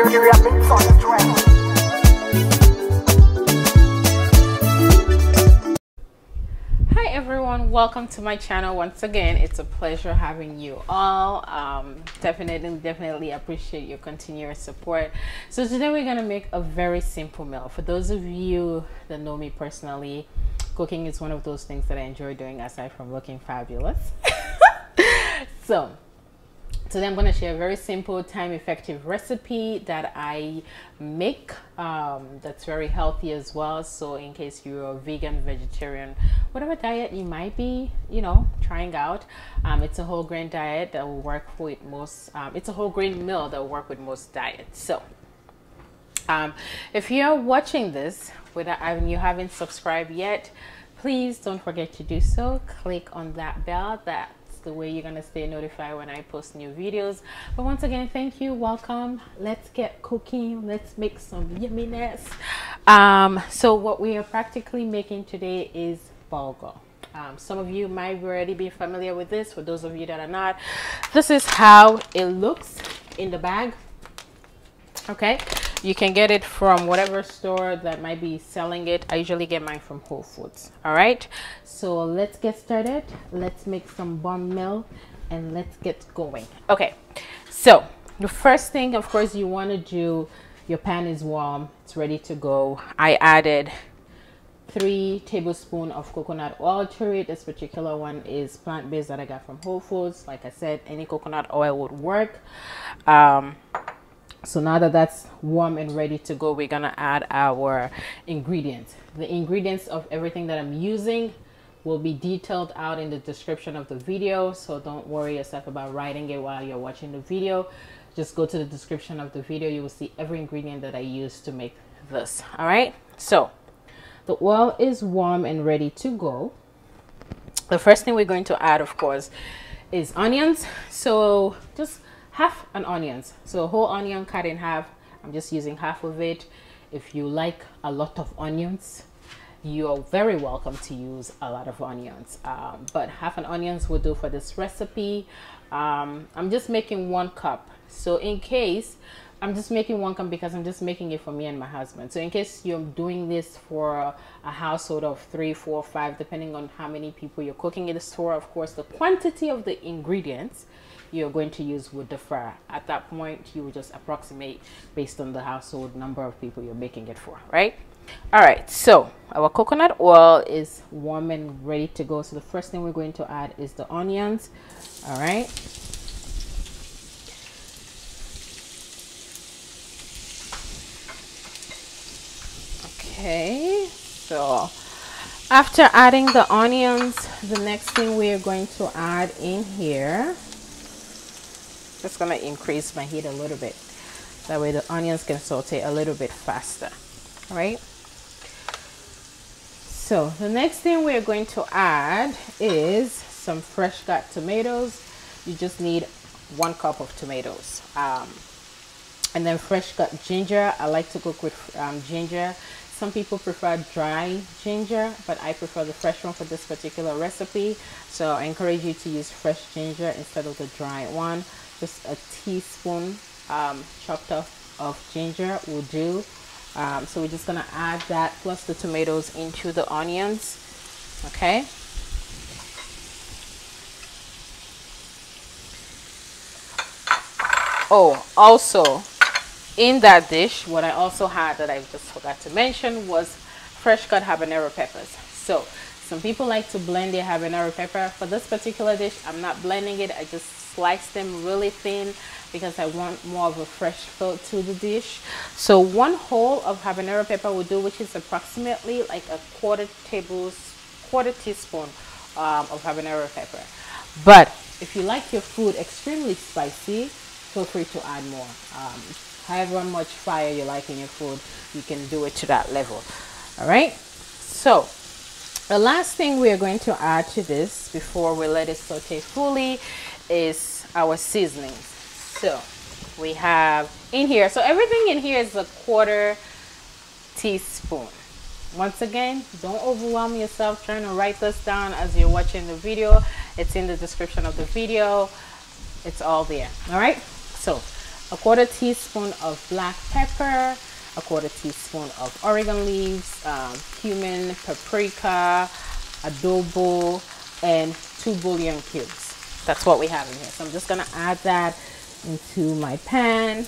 Hi everyone, welcome to my channel once again. It's a pleasure having you all. Definitely appreciate your continuous support. So today we're gonna make a very simple meal. For those of you that know me personally, cooking is one of those things that I enjoy doing aside from looking fabulous. So today I'm going to share a very simple, time-effective recipe that I make that's very healthy as well. So in case you're a vegan, vegetarian, whatever diet you might be, trying out, it's a whole grain diet that will work with most, it's a whole grain meal that will work with most diets. So if you're watching this and you haven't subscribed yet, please don't forget to do so. Click on that bell. That's the way you're gonna stay notified when I post new videos. But once again, thank you, welcome. Let's get cooking. Let's make some yumminess. So what we are practically making today is bulgur. Some of you might already be familiar with this. For those of you that are not, this is how it looks in the bag. Okay, you can get it from whatever store that might be selling it. I usually get mine from Whole Foods. All right, so let's get started. Let's make some bone meal and let's get going. Okay, so the first thing, of course, you want to do, your pan is warm, it's ready to go. I added 3 tablespoons of coconut oil to it. This particular one is plant-based that I got from Whole Foods. Like I said, any coconut oil would work. So now that that's warm and ready to go, we're gonna add our ingredients. The ingredients of everything that I'm using will be detailed out in the description of the video, so don't worry yourself about writing it while you're watching the video. Just go to the description of the video. You will see every ingredient that I use to make this. All right, so the oil is warm and ready to go. The first thing we're going to add, of course, is onions. So just half an onion, so a whole onion cut in half. I'm just using half of it. If you like a lot of onions, you're very welcome to use a lot of onions, but half an onions will do for this recipe. I'm just making 1 cup, so in case I'm just making 1 cup because I'm just making it for me and my husband. So in case you're doing this for a household of 3, 4, 5, depending on how many people you're cooking it for, of course the quantity of the ingredients you're going to use would differ. At that point, you will just approximate based on the household number of people you're making it for, right? All right, so our coconut oil is warm and ready to go. So the first thing we're going to add is the onions. All right. Okay, so after adding the onions, the next thing we are going to add in here, just gonna increase my heat a little bit, that way the onions can saute a little bit faster. All right, so the next thing we're going to add is some fresh cut tomatoes. You just need 1 cup of tomatoes, and then fresh cut ginger. I like to cook with ginger. Some people prefer dry ginger, but I prefer the fresh one for this particular recipe, so I encourage you to use fresh ginger instead of the dry one. Just a teaspoon chopped up of ginger will do. So we're just gonna add that plus the tomatoes into the onions. Okay, oh, also in that dish, what I also had that I just forgot to mention was fresh cut habanero peppers. So some people like to blend their habanero pepper. For this particular dish, I'm not blending it. I just slice them really thin because I want more of a fresh feel to the dish. So 1 whole of habanero pepper will do, which is approximately like a quarter teaspoon of habanero pepper. But if you like your food extremely spicy, feel free to add more. However much fire you like in your food, you can do it to that level. All right, so the last thing we are going to add to this before we let it saute fully is our seasonings. So we have in here, so everything in here is a 1/4 teaspoon. Once again, don't overwhelm yourself trying to write this down as you're watching the video. It's in the description of the video. It's all there. All right, so a quarter teaspoon of black pepper, a quarter teaspoon of oregano leaves, cumin, paprika, adobo, and 2 bouillon cubes. That's what we have in here. So I'm just gonna add that into my pan.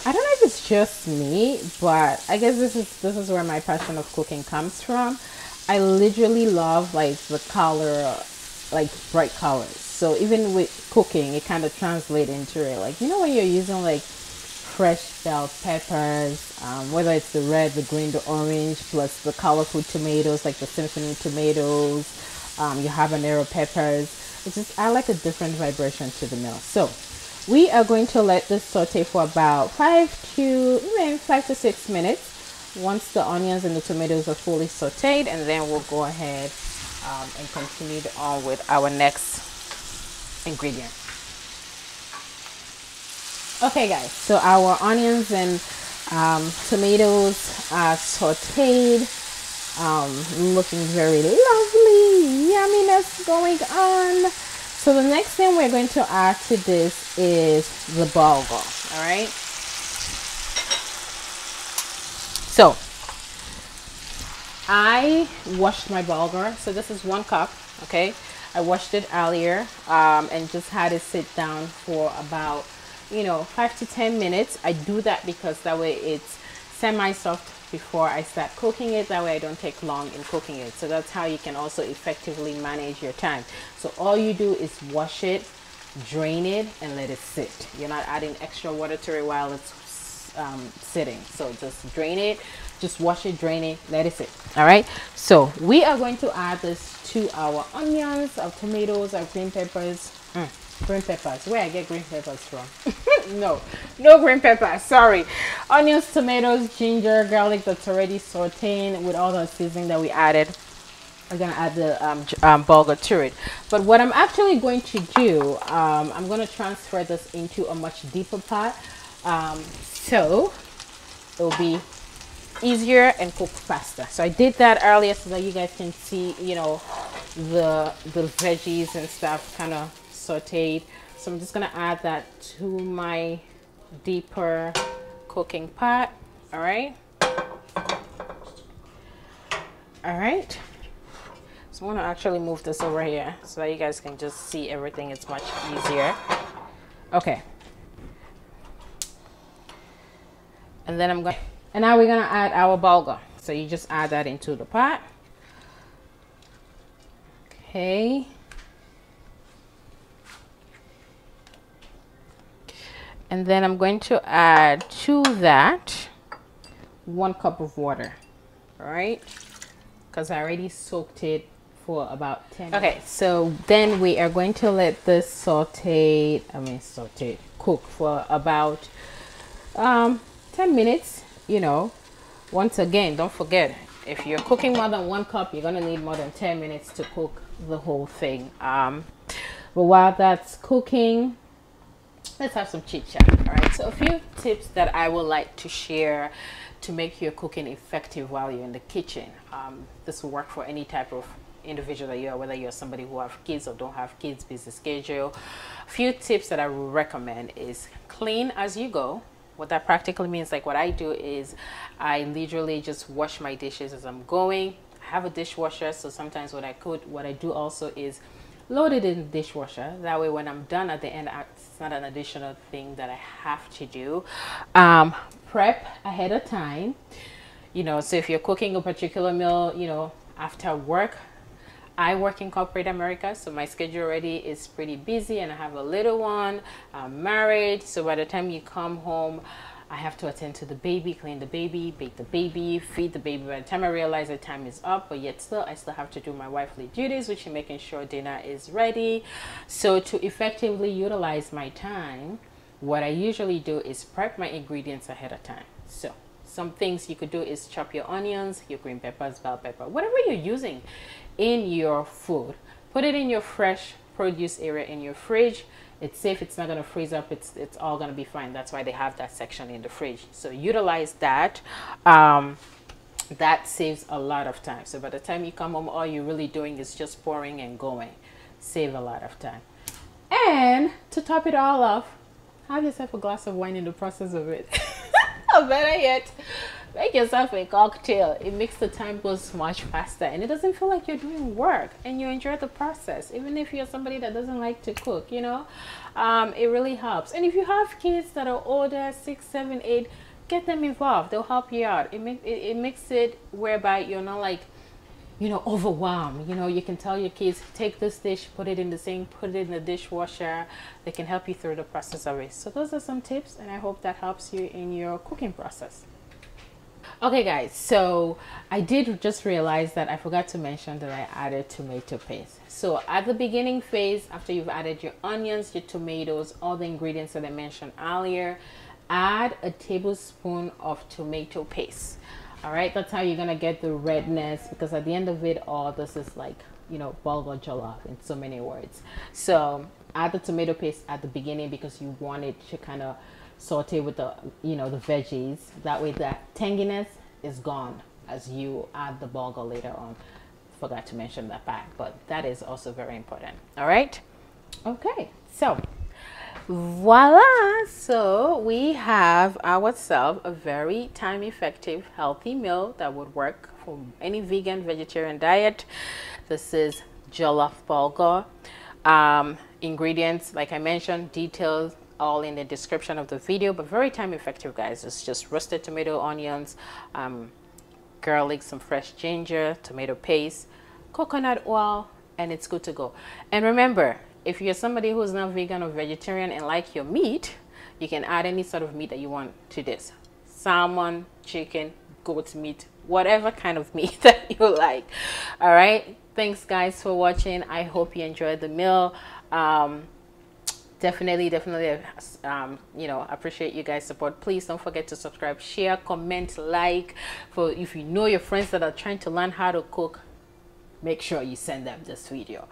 I don't know if it's just me, but I guess this is where my passion of cooking comes from. I literally love like the color, like bright colors. So even with cooking, it kind of translates into it. Like, you know, when you're using like fresh bell peppers, whether it's the red, the green, the orange, plus the colorful tomatoes like the symphony tomatoes, your habanero peppers. It's just, I like a different vibration to the meal. So we are going to let this saute for about 5 to 6 minutes once the onions and the tomatoes are fully sauteed, and then we'll go ahead and continue on with our next ingredient. Okay guys, so our onions and tomatoes are sauteed, looking very lovely, yumminess going on. So the next thing we're going to add to this is the bulgur. All right. So I washed my bulgur. So this is 1 cup. Okay. I washed it earlier and just had it sit down for about, 5 to 10 minutes. I do that because that way it's semi-soft before I start cooking it. That way I don't take long in cooking it. So that's how you can also effectively manage your time. So all you do is wash it, drain it, and let it sit. You're not adding extra water to it while it's sitting. So just drain it, just wash it, drain it, let it sit. All right. So we are going to add this to our onions, our tomatoes, our green peppers. Green peppers. Where I get green peppers from? no green peppers. Sorry. Onions, tomatoes, ginger, garlic that's already sauteing with all the seasoning that we added. We're gonna add the bulgur to it. But what I'm actually going to do, I'm gonna transfer this into a much deeper pot, so it'll be easier and cook faster. So I did that earlier so that you guys can see, the veggies and stuff kind of sauteed. So I'm just gonna add that to my deeper cooking pot. All right. So I'm gonna actually move this over here so that you guys can just see everything. It's much easier. Okay. And then and now we're gonna add our bulgur. So you just add that into the pot. Okay. And then I'm going to add to that 1 cup of water. All right, because I already soaked it for about 10 minutes. Okay, so then we are going to let this cook for about 10 minutes. Once again, don't forget, if you're cooking more than 1 cup, you're gonna need more than 10 minutes to cook the whole thing. But while that's cooking, let's have some chit chat. All right, so a few tips that I would like to share to make your cooking effective while you're in the kitchen. This will work for any type of individual that you are, whether you're somebody who have kids or don't have kids, busy schedule. A few tips that I would recommend is clean as you go. What that practically means, like what I do is I literally just wash my dishes as I'm going. I have a dishwasher, so sometimes what I do also is load it in the dishwasher. That way when I'm done at the end, it's not an additional thing that I have to do. Prep ahead of time. So if you're cooking a particular meal, after work, I work in corporate America, so my schedule already is pretty busy, and I have a little one. I'm married, so by the time you come home, I have to attend to the baby, clean the baby, bake the baby, feed the baby. By the time I realize the time is up, but yet I still have to do my wifely duties, which is making sure dinner is ready. So to effectively utilize my time, what I usually do is prep my ingredients ahead of time. So some things you could do is chop your onions, your green peppers, bell pepper, whatever you're using in your food. Put it in your fresh produce area in your fridge. It's safe, it's not going to freeze up, it's all going to be fine. That's why they have that section in the fridge. So utilize that. That saves a lot of time. So by the time you come home, all you're really doing is just pouring and going. Save a lot of time. And to top it all off, have yourself a glass of wine in the process of it. Or better yet, make yourself a cocktail. It makes the time go much faster, and it doesn't feel like you're doing work, and you enjoy the process. Even if you're somebody that doesn't like to cook, you know, it really helps. And if you have kids that are older, 6, 7, 8, get them involved. They'll help you out. It makes it whereby you're not like, you know, overwhelmed. You know, you can tell your kids, take this dish, put it in the sink, put it in the dishwasher. They can help you through the process of it. So those are some tips, and I hope that helps you in your cooking process. Okay guys, so I did just realize that I forgot to mention that I added tomato paste. So at the beginning phase, after you've added your onions, your tomatoes, all the ingredients that I mentioned earlier, add a tablespoon of tomato paste. All right, that's how you're gonna get the redness, because at the end of it all, this is like, you know, bulgur jollof in so many words. So add the tomato paste at the beginning because you want it to kind of saute with the, you know, the veggies. That way that tanginess is gone as you add the bulgur later on. Forgot to mention that part, but that is also very important. All right, okay, so voila, so we have ourselves a very time effective healthy meal that would work for any vegan vegetarian diet. This is jollof bulgur. Ingredients, like I mentioned, details all in the description of the video, but very time effective, guys. It's just roasted tomato, onions, garlic, some fresh ginger, tomato paste, coconut oil, and it's good to go. And remember, if you're somebody who's not vegan or vegetarian and like your meat, you can add any sort of meat that you want to this. Salmon, chicken, goat meat, whatever kind of meat that you like. All right, thanks guys for watching. I hope you enjoyed the meal. Definitely you know, appreciate you guys' support. Please don't forget to subscribe, share, comment, like. For if you know your friends that are trying to learn how to cook, make sure you send them this video.